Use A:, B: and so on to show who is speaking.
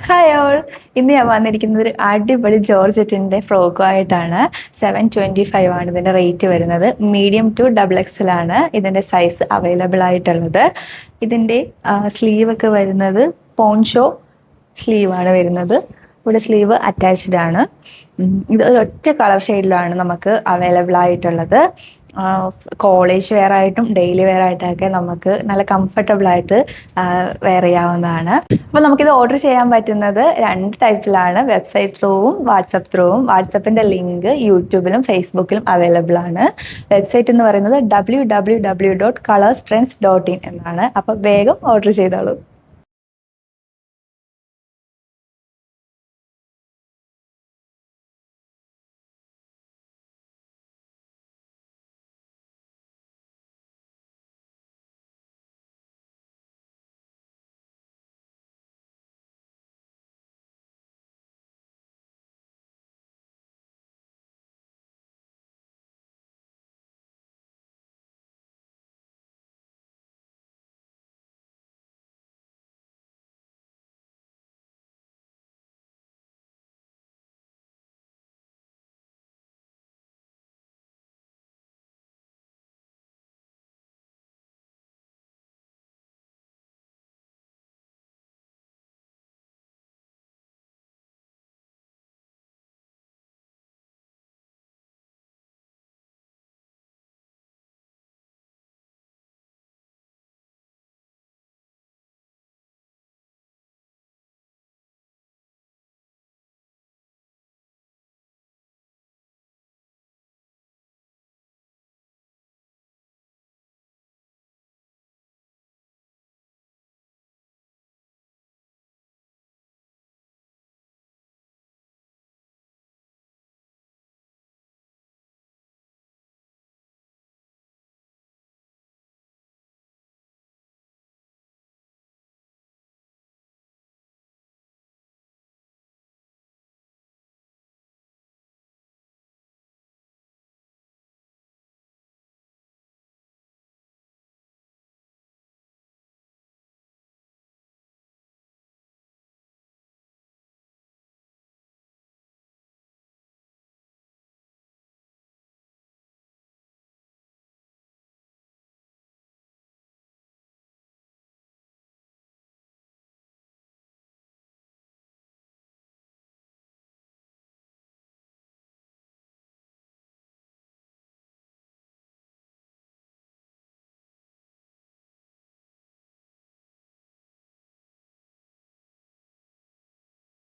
A: Hi all. ഇന്ന് ഞാൻ വന്നിരിക്കുന്നത് ഒരു അടിപൊളി ജോർജറ്റിൻ്റെ ഫ്രോക്കുമായിട്ടാണ്. 725 ആണ് ഇതിൻ്റെ റേറ്റ് വരുന്നത്. മീഡിയം ടു ഡബിൾ എക്സൽ ആണ് ഇതിൻ്റെ സൈസ് അവൈലബിൾ ആയിട്ടുള്ളത്. ഇതിൻ്റെ സ്ലീവ് ഒക്കെ വരുന്നത് പോൺഷോ സ്ലീവാണ് വരുന്നത്. ഇവിടെ സ്ലീവ് അറ്റാച്ച്ഡ് ആണ്. ഇത് ഒരൊറ്റ കളർ ഷെയ്ഡിലാണ് നമുക്ക് അവൈലബിൾ ആയിട്ടുള്ളത്. കോളേജ് വെയർ ആയിട്ടും ഡെയിലി വെയർ ആയിട്ടൊക്കെ നമുക്ക് നല്ല കംഫർട്ടബിൾ ആയിട്ട് വെയർ ചെയ്യാവുന്നതാണ്. അപ്പോൾ നമുക്കിത് ഓർഡർ ചെയ്യാൻ പറ്റുന്നത് 2 ടൈപ്പിലാണ്, വെബ്സൈറ്റ് ത്രൂവും വാട്സപ്പ് ത്രൂവും. വാട്സപ്പിൻ്റെ ലിങ്ക് യൂട്യൂബിലും ഫേസ്ബുക്കിലും അവൈലബിൾ ആണ്. വെബ്സൈറ്റ് എന്ന് പറയുന്നത് www.colorstrends.in എന്നാണ്. അപ്പോൾ വേഗം ഓർഡർ ചെയ്തോളൂ.